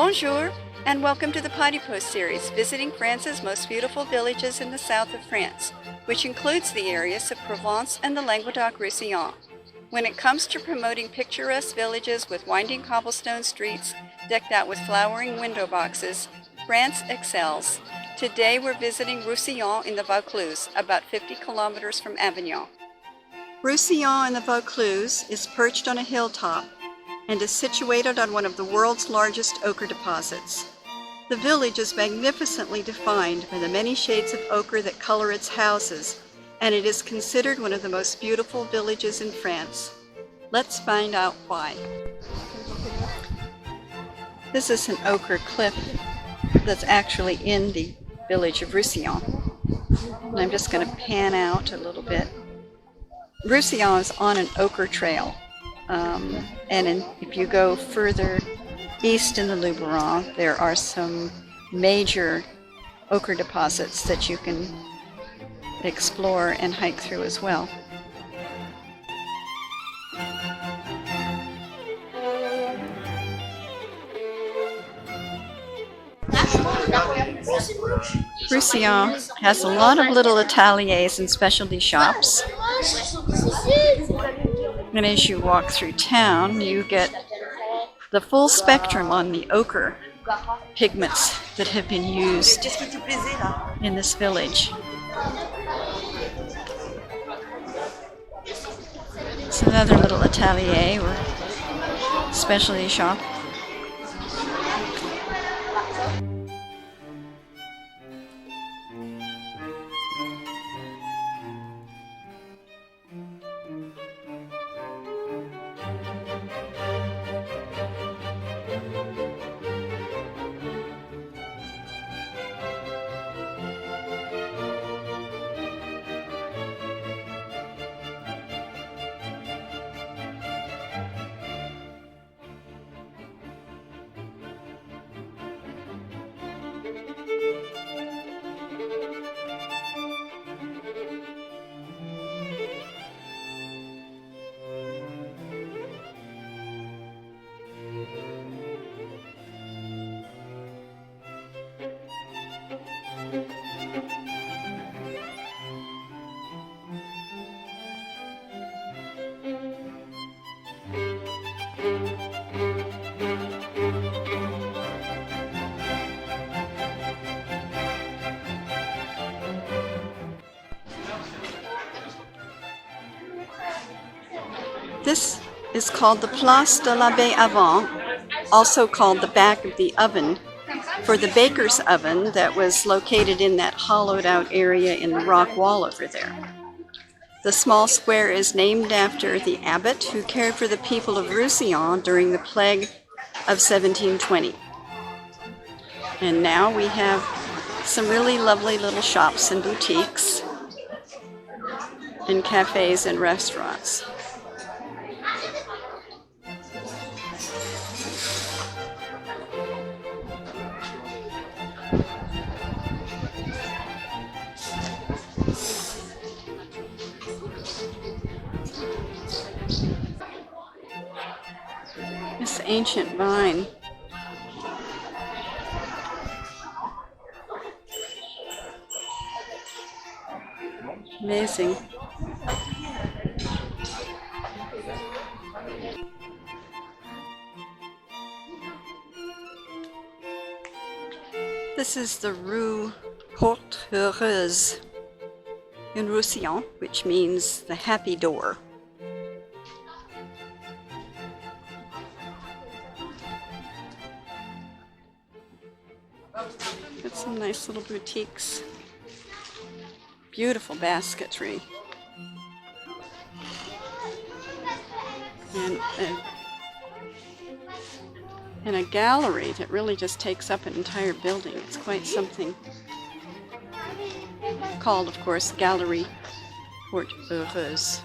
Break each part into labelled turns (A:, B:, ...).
A: Bonjour, and welcome to the Potty Post series, visiting France's most beautiful villages in the south of France, which includes the areas of Provence and the Languedoc-Roussillon. When it comes to promoting picturesque villages with winding cobblestone streets decked out with flowering window boxes, France excels. Today we're visiting Roussillon in the Vaucluse, about 50 kilometers from Avignon. Roussillon in the Vaucluse is perched on a hilltop and is situated on one of the world's largest ochre deposits. The village is magnificently defined by the many shades of ochre that color its houses, and it is considered one of the most beautiful villages in France. Let's find out why. This is an ochre cliff that's actually in the village of Roussillon. And I'm just going to pan out a little bit. Roussillon is on an ochre trail. If you go further east in the Luberon, there are some major ochre deposits that you can explore and hike through as well. Roussillon has a lot of little ateliers and specialty shops. And as you walk through town, you get the full spectrum on the ochre pigments that have been used in this village. It's another little atelier or specialty shop. This is called the Place de l'Abbé Avant, also called the back of the oven, for the baker's oven that was located in that hollowed out area in the rock wall over there. The small square is named after the abbot who cared for the people of Roussillon during the plague of 1720. And now we have some really lovely little shops and boutiques and cafes and restaurants. This ancient vine. Amazing. This is the Rue Porte Heureuse in Roussillon, which means the happy door. Got some nice little boutiques. Beautiful basketry. And a gallery that really just takes up an entire building. It's quite something. Called, of course, Galerie Porte Heureuse.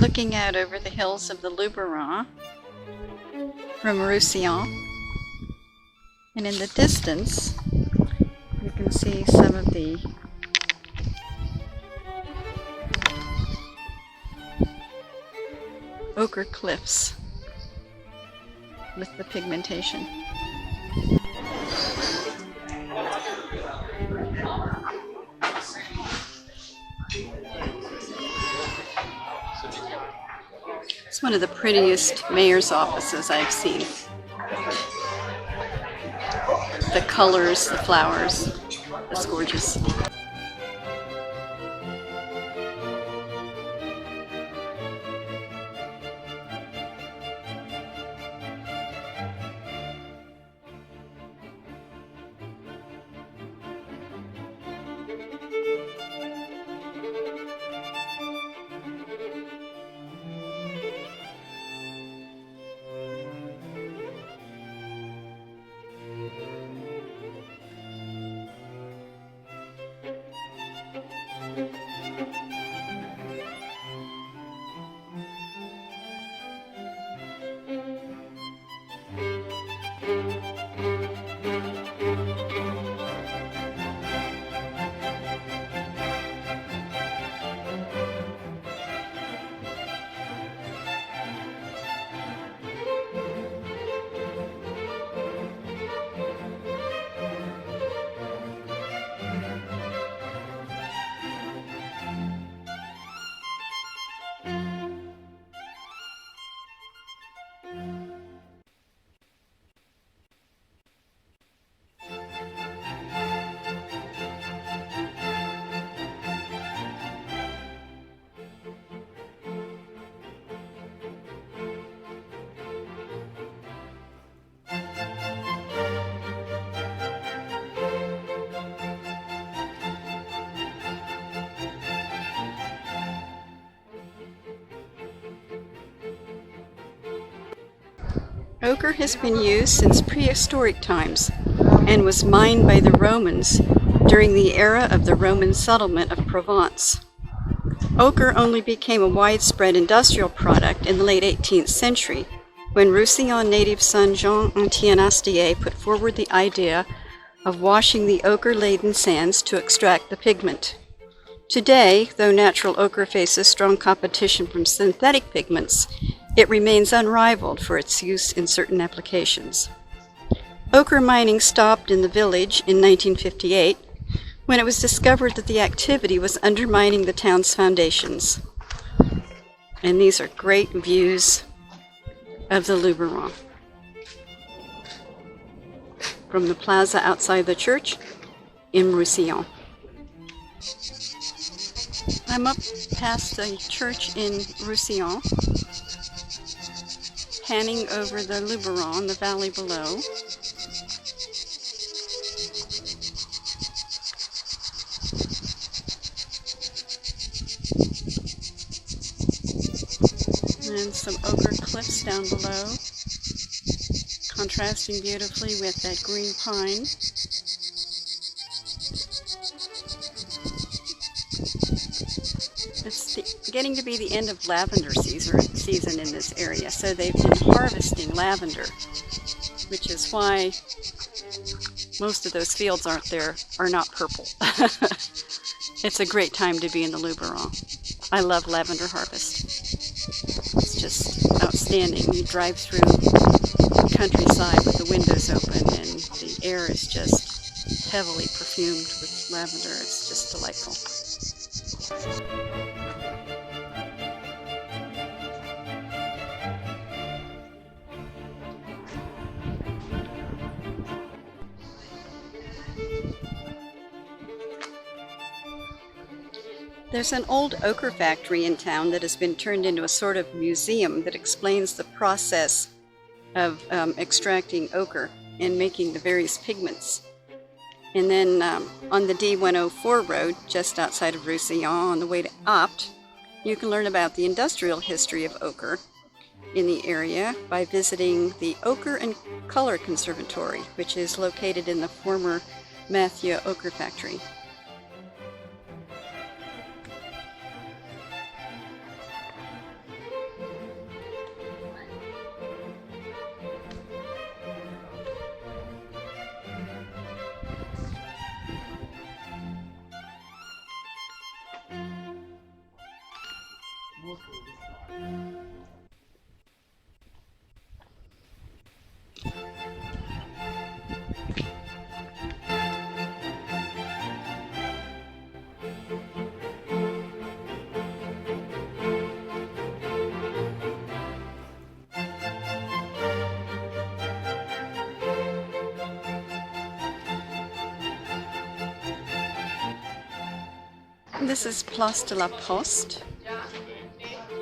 A: Looking out over the hills of the Luberon from Roussillon, and in the distance you can see some of the ochre cliffs with the pigmentation. It's one of the prettiest mayor's offices I've seen. The colors, the flowers, it's gorgeous. Ochre has been used since prehistoric times and was mined by the Romans during the era of the Roman settlement of Provence. Ochre only became a widespread industrial product in the late 18th century when Roussillon native son Jean-Etienne Astier put forward the idea of washing the ochre-laden sands to extract the pigment. Today, though natural ochre faces strong competition from synthetic pigments, it remains unrivaled for its use in certain applications. Ochre mining stopped in the village in 1958 when it was discovered that the activity was undermining the town's foundations. And these are great views of the Luberon from the plaza outside the church in Roussillon. I'm up past the church in Roussillon, panning over the Luberon, the valley below. And some ochre cliffs down below, contrasting beautifully with that green pine. It's getting to be the end of lavender season in this area, so they've been harvesting lavender, which is why most of those fields are not purple. It's a great time to be in the Luberon. I love lavender harvest. It's just outstanding. You drive through the countryside with the windows open and the air is just heavily perfumed with lavender. It's just delightful. There's an old ochre factory in town that has been turned into a sort of museum that explains the process of extracting ochre and making the various pigments. And then on the D104 road, just outside of Roussillon on the way to Apt, you can learn about the industrial history of ochre in the area by visiting the Ochre and Color Conservatory, which is located in the former Mathieu ochre factory. This is Place de la Poste,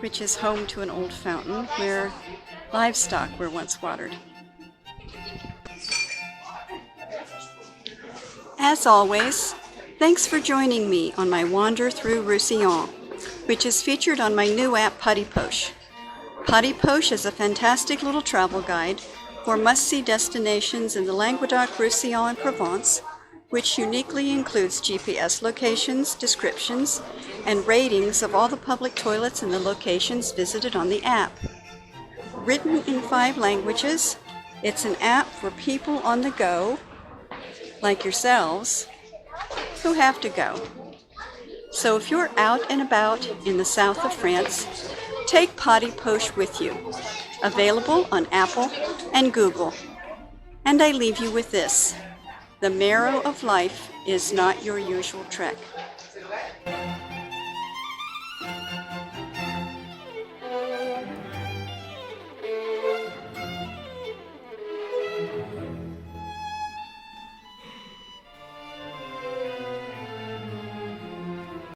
A: which is home to an old fountain where livestock were once watered. As always, thanks for joining me on my wander through Roussillon, which is featured on my new app Perched. Perched is a fantastic little travel guide for must-see destinations in the Languedoc, Roussillon, and Provence, which uniquely includes GPS locations, descriptions, and ratings of all the public toilets and the locations visited on the app. Written in 5 languages, it's an app for people on the go, like yourselves, who have to go. So if you're out and about in the south of France, take Perched with you. Available on Apple and Google. And I leave you with this: the marrow of life is not your usual trek.